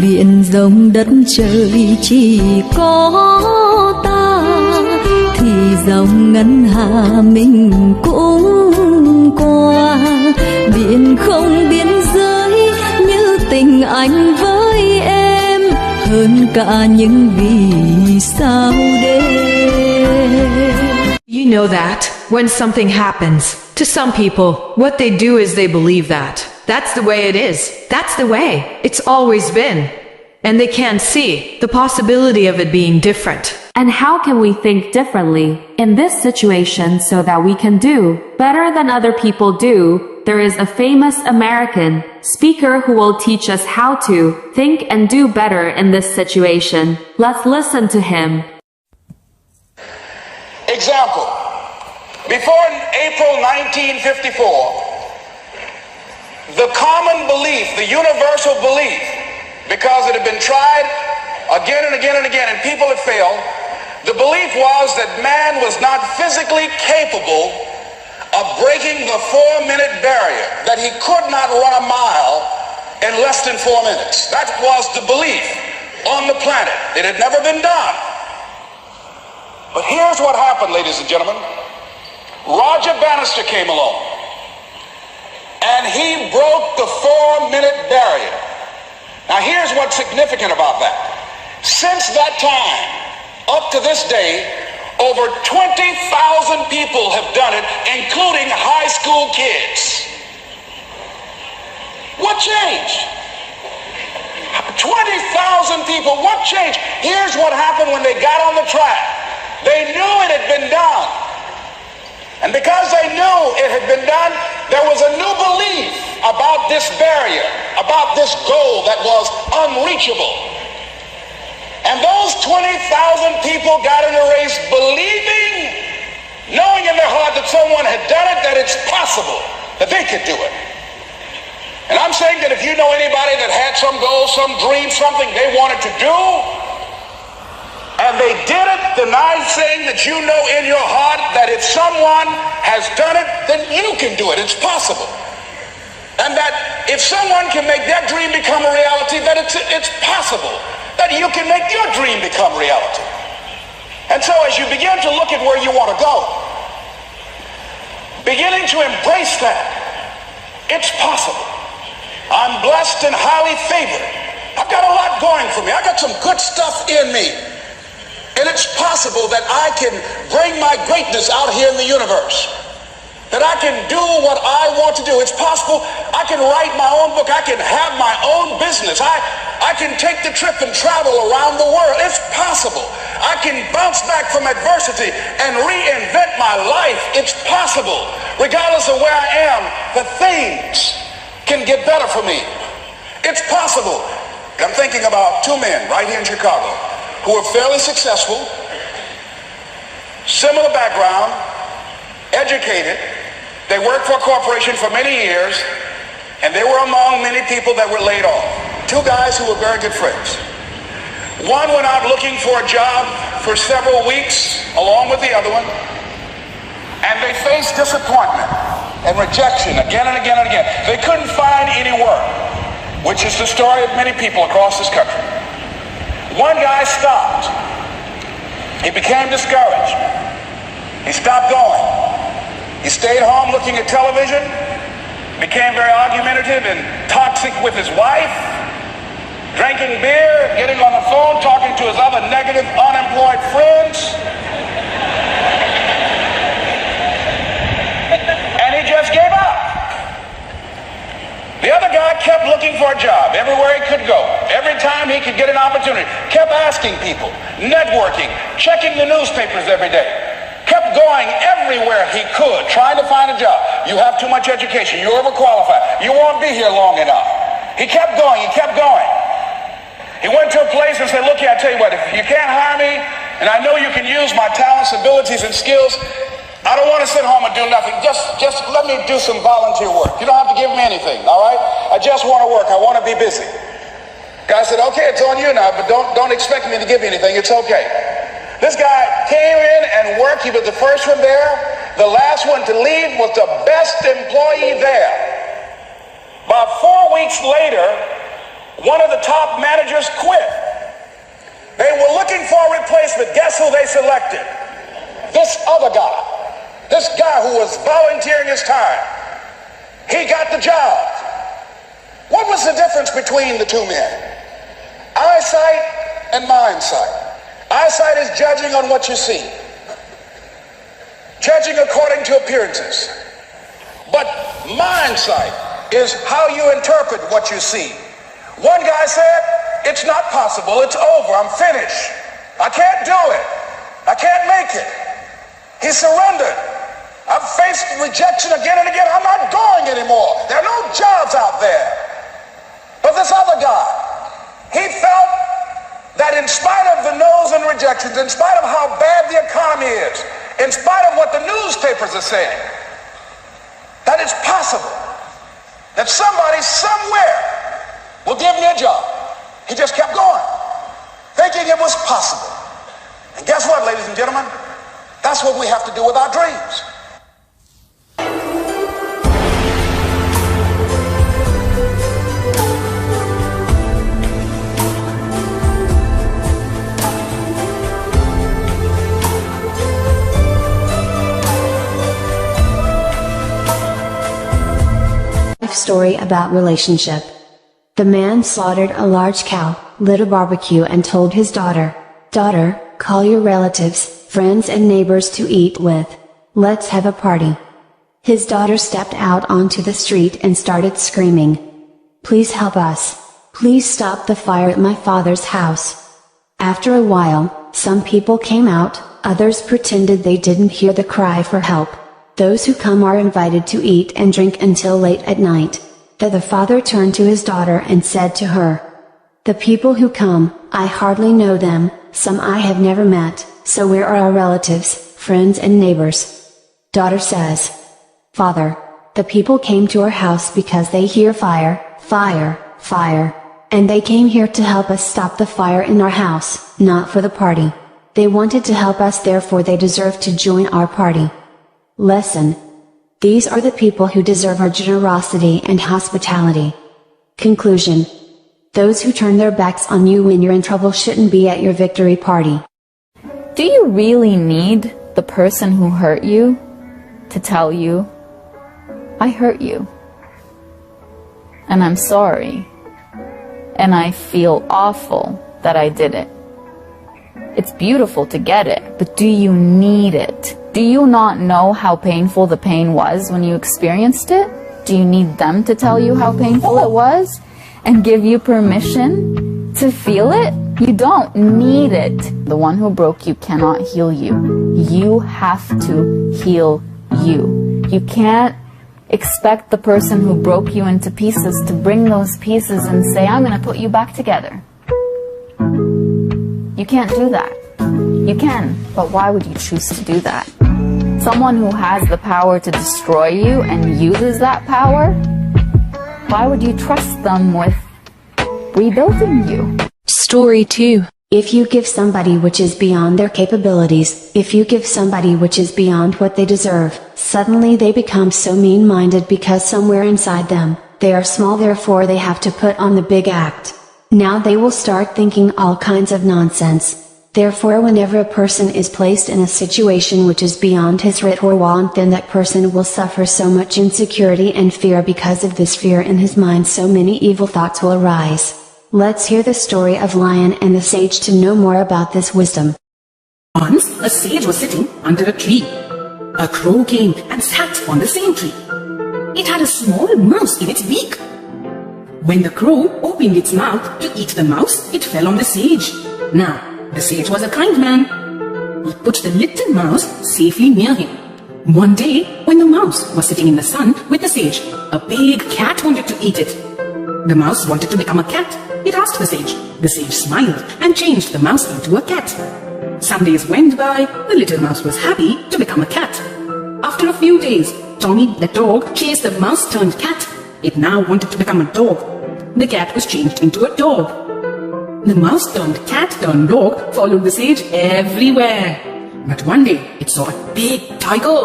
biển rộng đất trời chỉ có ta, thì dòng ngân hà mình cũng qua. Biển không biên giới như tình anh với em, hơn cả những vì sao đêm. You know that when something happens to some people, what they do is they believe that. That's the way it is. That's the way it's always been. And they can't see the possibility of it being different. And how can we think differently in this situation so that we can do better than other people do? There is a famous American speaker who will teach us how to think and do better in this situation. Let's listen to him. Example. Before April 1954, the common belief, the universal belief, because it had been tried again and again and again and people had failed, the belief was that man was not physically capable of breaking the 4-minute barrier, that he could not run a mile in less than 4 minutes. That was the belief on the planet. It had never been done. But here's what happened, ladies and gentlemen. Roger Bannister came along, and he broke the 4-minute barrier. Now here's what's significant about that. Since that time, up to this day, over 20,000 people have done it, including high school kids. What changed? 20,000 people, what changed? Here's what happened when they got on the track. They knew it had been done. And because they knew it had been done, there was a new belief about this barrier, about this goal that was unreachable. And those 20,000 people got in a race believing, knowing in their heart that someone had done it, that it's possible, that they could do it. And I'm saying that if you know anybody that had some goal, some dream, something they wanted to do, and they did it, then I'm saying that you know in your heart that if someone has done it, then you can do it. It's possible. And that if someone can make their dream become a reality, that it's possible that you can make your dream become reality. And so as you begin to look at where you want to go, beginning to embrace that, it's possible. I'm blessed and highly favored. I've got a lot going for me. I got some good stuff in me. And it's possible that I can bring my greatness out here in the universe. That I can do what I want to do. It's possible I can write my own book. I can have my own business. I can take the trip and travel around the world. It's possible. I can bounce back from adversity and reinvent my life. It's possible. Regardless of where I am, the things can get better for me. It's possible. I'm thinking about two men right here in Chicago who are fairly successful, similar background, educated. They worked for a corporation for many years, and they were among many people that were laid off. Two guys who were very good friends. One went out looking for a job for several weeks, along with the other one, and they faced disappointment and rejection again and again and again. They couldn't find any work, which is the story of many people across this country. One guy stopped. He became discouraged. He stopped going. He stayed home looking at television, became very argumentative and toxic with his wife, drinking beer, getting on the phone, talking to his other negative, unemployed friends. And he just gave up. The other guy kept looking for a job everywhere he could go. Every time he could get an opportunity, kept asking people, networking, checking the newspapers every day, kept going everywhere he could, trying to find a job. You have too much education. You're overqualified. You won't be here long enough. He kept going. He kept going. He went to a place and said, look here, I tell you what, if you can't hire me, and I know you can use my talents, abilities, and skills, I don't want to sit home and do nothing. Just let me do some volunteer work. You don't have to give me anything, all right? I just want to work. I want to be busy. Guy said, okay, it's on you now, but don't expect me to give you anything. It's okay. This guy came in and worked. He was the first one there. The last one to leave was the best employee there. About 4 weeks later, one of the top managers quit. They were looking for a replacement. Guess who they selected? This other guy. This guy who was volunteering his time. He got the job. What was the difference between the two men? Eyesight and mindsight. Eyesight is judging on what you see. Judging according to appearances. But mindsight is how you interpret what you see. One guy said, it's not possible, it's over, I'm finished. I can't do it. I can't make it. He surrendered. I've faced rejection again and again. I'm not going anymore. There are no jobs out there. But this other guy, he felt that in spite of the no's and rejections, in spite of how bad the economy is, in spite of what the newspapers are saying, that it's possible that somebody somewhere will give me a job. He just kept going, thinking it was possible. And guess what, ladies and gentlemen? That's what we have to do with our dreams. Story about relationship. The man slaughtered a large cow, lit a barbecue and told his daughter, "Daughter, call your relatives, friends and neighbors to eat with. Let's have a party." His daughter stepped out onto the street and started screaming, "Please help us. Please stop the fire at my father's house." After a while, some people came out, others pretended they didn't hear the cry for help. Those who come are invited to eat and drink until late at night. Then the father turned to his daughter and said to her, "The people who come, I hardly know them, some I have never met, so where are our relatives, friends and neighbors?" Daughter says, "Father, the people came to our house because they hear fire, fire, fire. And they came here to help us stop the fire in our house, not for the party. They wanted to help us, therefore they deserve to join our party." Lesson. These are the people who deserve our generosity and hospitality. Conclusion. Those who turn their backs on you when you're in trouble shouldn't be at your victory party. Do you really need the person who hurt you to tell you, "I hurt you, and I'm sorry, and I feel awful that I did it"? It's beautiful to get it, but do you need it? Do you not know how painful the pain was when you experienced it? Do you need them to tell you how painful it was and give you permission to feel it? You don't need it. The one who broke you cannot heal you. You have to heal you. You can't expect the person who broke you into pieces to bring those pieces and say, "I'm going to put you back together." You can't do that. You can, but why would you choose to do that? Someone who has the power to destroy you and uses that power, why would you trust them with rebuilding you? Story 2. If you give somebody which is beyond their capabilities, if you give somebody which is beyond what they deserve, suddenly they become so mean-minded because somewhere inside them, they are small, therefore they have to put on the big act. Now they will start thinking all kinds of nonsense. Therefore, whenever a person is placed in a situation which is beyond his wit or want, then that person will suffer so much insecurity and fear. Because of this fear in his mind, so many evil thoughts will arise. Let's hear the story of Lion and the Sage to know more about this wisdom. Once a sage was sitting under a tree. A crow came and sat on the same tree. It had a small mouse in its beak. When the crow opened its mouth to eat the mouse, it fell on the sage. Now, the sage was a kind man. He put the little mouse safely near him. One day, when the mouse was sitting in the sun with the sage, a big cat wanted to eat it. The mouse wanted to become a cat. It asked the sage. The sage smiled and changed the mouse into a cat. Some days went by. The little mouse was happy to become a cat. After a few days, Tommy the dog chased the mouse-turned cat. It now wanted to become a dog. The cat was changed into a dog. The mouse-turned-cat-turned-dog followed the sage everywhere. But one day, it saw a big tiger.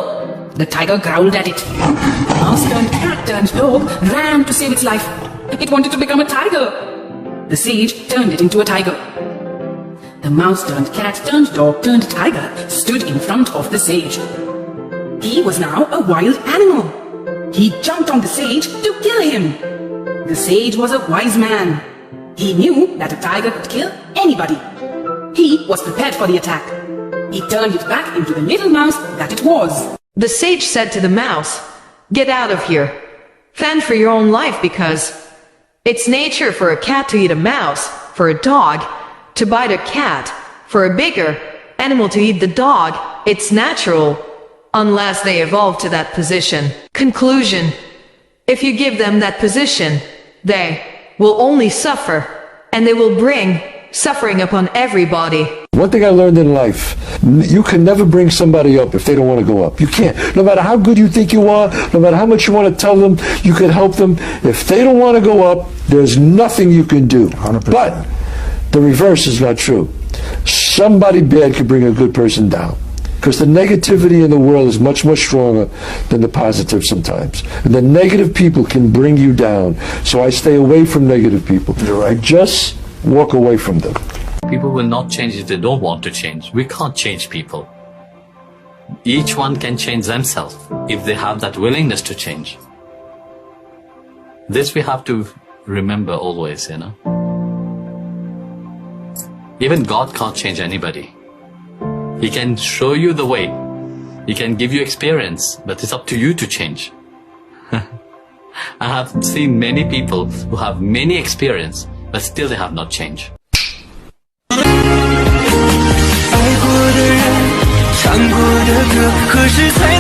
The tiger growled at it. The mouse-turned-cat-turned-dog ran to save its life. It wanted to become a tiger. The sage turned it into a tiger. The mouse turned cat turned dog turned tiger stood in front of the sage. He was now a wild animal. He jumped on the sage to kill him. The sage was a wise man. He knew that a tiger could kill anybody. He was prepared for the attack. He turned it back into the little mouse that it was. The sage said to the mouse, "Get out of here. Fend for your own life because it's nature for a cat to eat a mouse, for a dog to bite a cat, for a bigger animal to eat the dog. It's natural, unless they evolve to that position." Conclusion: if you give them that position, they will only suffer, and they will bring suffering upon everybody. One thing I learned in life, you can never bring somebody up if they don't want to go up. You can't. No matter how good you think you are, no matter how much you want to tell them, you can help them. If they don't want to go up, there's nothing you can do. 100%. But the reverse is not true. Somebody bad could bring a good person down. Because the negativity in the world is much, much stronger than the positive sometimes. And the negative people can bring you down. So I stay away from negative people. You're right. I just walk away from them. People will not change if they don't want to change. We can't change people. Each one can change themselves if they have that willingness to change. This we have to remember always, Even God can't change anybody. He can show you the way. He can give you experience, but it's up to you to change. I have seen many people who have many experience, but still they have not changed. 爱过的人，唱过的歌，何时才